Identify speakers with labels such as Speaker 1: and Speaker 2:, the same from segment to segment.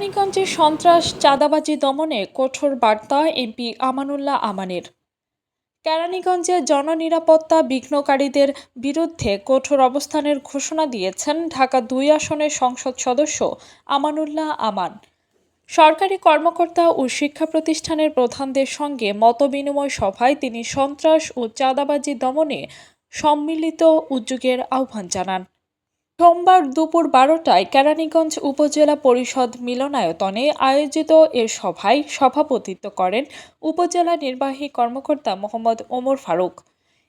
Speaker 1: কেরানীগঞ্জে সন্ত্রাস চাঁদাবাজি দমনে কঠোর বার্তা এমপি আমানুল্লাহ আমানের। কেরানীগঞ্জে জননিরাপত্তা বিঘ্নকারীদের বিরুদ্ধে কঠোর অবস্থানের ঘোষণা দিয়েছেন ঢাকা ২ আসনের সংসদ সদস্য আমানুল্লাহ আমান। সরকারি কর্মকর্তা ও শিক্ষা প্রতিষ্ঠানের প্রধানদের সঙ্গে মতবিনিময় সভায় তিনি সন্ত্রাস ও চাঁদাবাজি দমনে সম্মিলিত উদ্যোগের আহ্বান জানান। সোমবার দুপুর ১২টায় কেরানীগঞ্জ উপজেলা পরিষদ মিলনায়তনে আয়োজিত এ সভায় সভাপতিত্ব করেন উপজেলা নির্বাহী কর্মকর্তা মোহাম্মদ ওমর ফারুক।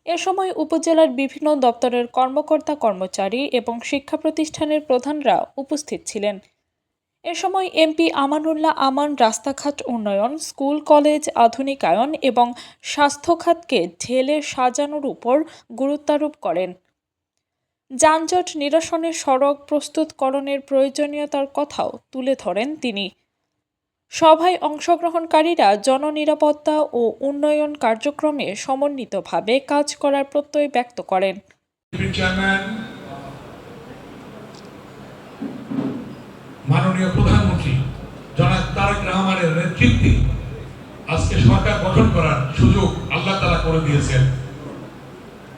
Speaker 1: এ সময় উপজেলার বিভিন্ন দপ্তরের কর্মকর্তা কর্মচারী এবং শিক্ষা প্রতিষ্ঠানের প্রধানরা উপস্থিত ছিলেন। এ সময় এমপি আমানুল্লাহ আমান রাস্তাঘাট উন্নয়ন, স্কুল কলেজ আধুনিকায়ন এবং স্বাস্থ্য খাতকে ঢেলে সাজানোর উপর গুরুত্বারোপ করেন। যানজট নিরসনে সড়ক প্রস্তুতকরণের প্রয়োজনীয়তার কথাও তুলে ধরেন তিনি। সভায় অংশগ্রহণকারীরা জননিরাপত্তা ও উন্নয়ন কার্যক্রমে সমন্বিতভাবে কাজ করার প্রত্যয় ব্যক্ত করেন।
Speaker 2: মাননীয় প্রধানমন্ত্রী জনাব তারেক রহমানের নেতৃত্বে আজকে সরকার গঠন করার সুযোগ আল্লাহ তাআলা করে দিয়েছেন।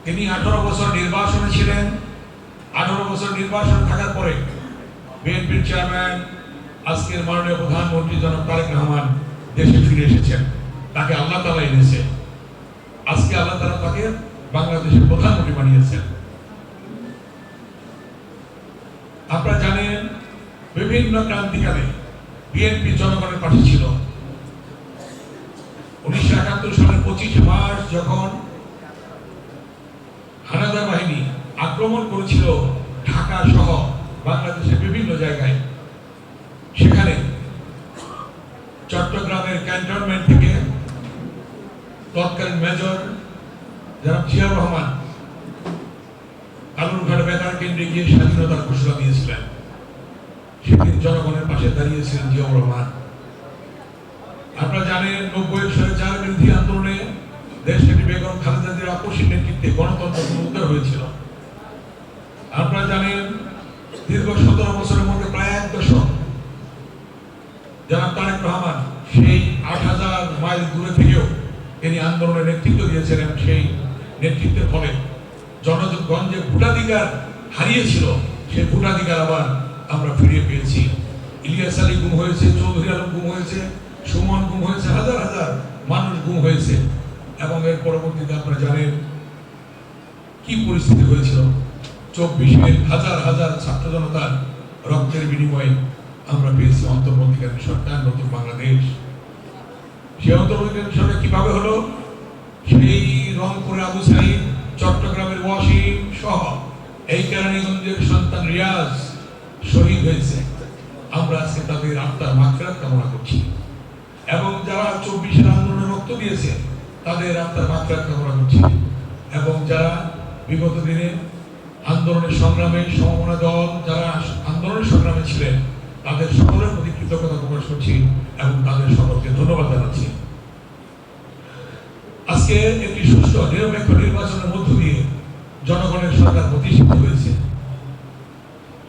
Speaker 2: তিনি 18 বছর নির্বাসনে ছিলেন। 18 বছর নির্বাসন থাকার পরে বিএনপির চেয়ারম্যান আজকের মাননীয় প্রধানমন্ত্রী জনাব তারেক রহমান দেশে ফিরে এসেছেন। তাকে আল্লাহ তাআলা এনেছে। আজকে আল্লাহ তাআলা তাকে বাংলাদেশের প্রধানমন্ত্রী বানিয়েছেন। আপনারা জানেন বিভিন্ন ক্রান্তিকালে বিএনপি জনগণের পাশে ছিল। 1971 সালের 25 মার্চ যখন হানাদার বাহিনী আক্রমণ করেছিল ঢাকা সহ বাংলাদেশের বিভিন্ন জায়গায়, সেখানে চট্টগ্রামের ক্যান্টনমেন্ট থেকে তৎকালীন মেজর জনাব জিয়াউর রহমান কালুরঘাট বেতার কেন্দ্রে গিয়ে স্বাধীনতার ঘোষণা দিয়েছিলেন। সেদিন জনগণের পাশে দাঁড়িয়েছিলেন জিয়াউর রহমান। আপনারা জানেন 90-এর স্বৈরাচার বিরোধী আন্দোলনে দেশনেত্রী বেগম খালেদা জিয়ার আপসী নেতৃত্বে গণতন্ত্র পুনরুদ্ধার হয়েছিল। আপনারা জানেন দীর্ঘ 17 বছরের মধ্যে প্রায় 1 দশক জনাব তারেক রহমান সেই 8000 মাইল দূরে থেকেও তিনি আন্দোলনের নেতৃত্ব দিয়েছিলেন। সেই নেতৃত্বের ফলে জনগণে ভোটাধিকার হারিয়েছিল, সেই ভোটাধিকার আবার আমরা ফিরিয়ে পেয়েছি। ইলিয়াস আলী গুম হয়েছে, চৌধুরী আলম গুম হয়েছে, সুমন গুম হয়েছে, হাজার হাজার মানুষ গুম হয়েছে। এবং এর পরবর্তীতে আপনারা জানেন কি পরিস্থিতি হয়েছিল। 24-এর হাজার হাজার ছাত্র জনতার রক্তের বিনিময়ে আমরা পেয়েছি অন্তর্বর্তীকালীন সরকার, নতুন বাংলাদেশ। সেই অন্তর্বর্তীকালীন সরকার কিভাবে হলো? সেই রংপুরে আবু সাইদ, চট্টগ্রামের ওয়াসিম সহ এই কেরানীগঞ্জের সন্তান রিয়াজ শহীদ হয়েছে। আমরা আজকে তাদের আত্মার মাগফিরাত কামনা করছি এবং যারা 24-এর আন্দোলনে রক্ত দিয়েছে তাদের আত্মার মাগফিরাত কামনা করছি এবং যারা বিগত দিনে আন্দোলনের সংগ্রামে সমমনা দল যারা আন্দোলনের সংগ্রামে ছিলেন তাদের সকলের প্রতি কৃতজ্ঞতা প্রকাশ করছি এবং তাদের সকলকে ধন্যবাদ জানাচ্ছি। আজকে একটি সুষ্ঠু নিরপেক্ষ নির্বাচনের মধ্য দিয়ে জনগণের সরকার প্রতিষ্ঠিত হয়েছে।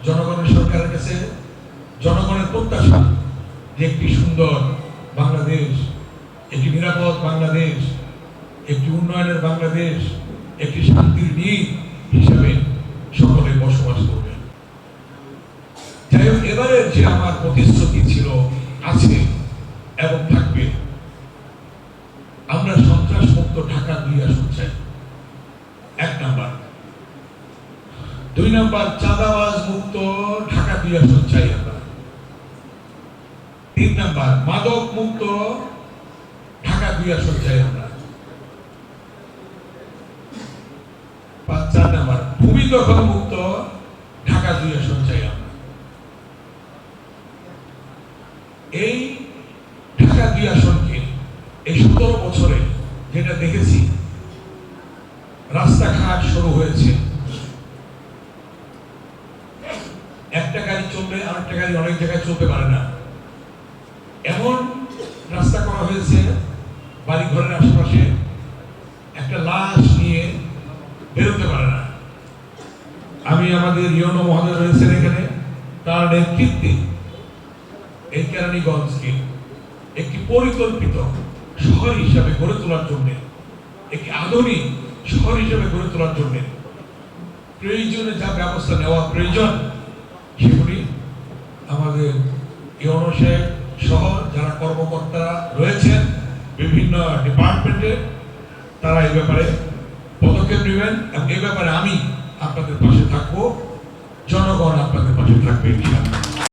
Speaker 2: জনগণের সরকারের কাছে জনগণের প্রত্যাশা যে একটি সুন্দর বাংলাদেশ, একটি নিরাপদ বাংলাদেশ, একটি উন্নয়নের বাংলাদেশ, একটি শান্তির দ্বীপ হিসেবে সকলে বসবাস করবে। যাই হোক, এবারে যে আমার প্রতিশ্রুতি ছিল, আছে এবং থাকবে, আমরা সন্ত্রাস মুক্ত ঢাকা 2 আসন চাই। 1 নাম্বার। 2 নাম্বার, চাঁদাবাজ মুক্ত ঢাকা 2 আসন চাই আমরা। 3 নাম্বার, মাদক মুক্ত ঢাকা 2 আসন চাই আমরা। 4 নাম্বার, ভূমি দখল মুক্ত ঢাকা 2 আসন চাই আমরা। এই ঢাকা 2 আসনকে এই 17 বছরে যেটা দেখেছি, রাস্তাঘাট শুরু হয়েছে, একটা গাড়ি চলবে আরেকটা গাড়ি অনেক জায়গায় চলতে পারে না, এমন রাস্তা করা হয়েছে। বাড়ি ঘরের আশেপাশে একটা লাশ নিয়ে বেরোতে পারে না। আমি আমাদের ইউনো মহোদয় রয়েছেন এখানে, তার নেতৃত্বে এই এই কেরানীগঞ্জকে একটি পরিকল্পিত শহর হিসাবে গড়ে তোলার জন্য, একটি আধুনিক শহর হিসাবে গড়ে তোলার জন্য প্রয়োজনে যা ব্যবস্থা নেওয়া প্রয়োজন সেগুলি আমাদের ইউনো সাহেব সহ যারা কর্মকর্তারা রয়েছেন বিভিন্ন ডিপার্টমেন্টে, তারা এই ব্যাপারে পদক্ষেপ নেবেন এবং এই ব্যাপারে আমি আপনাদের পাশে থাকবো, জনগণ আপনাদের পাশে থাকবে ইনশাআল্লাহ।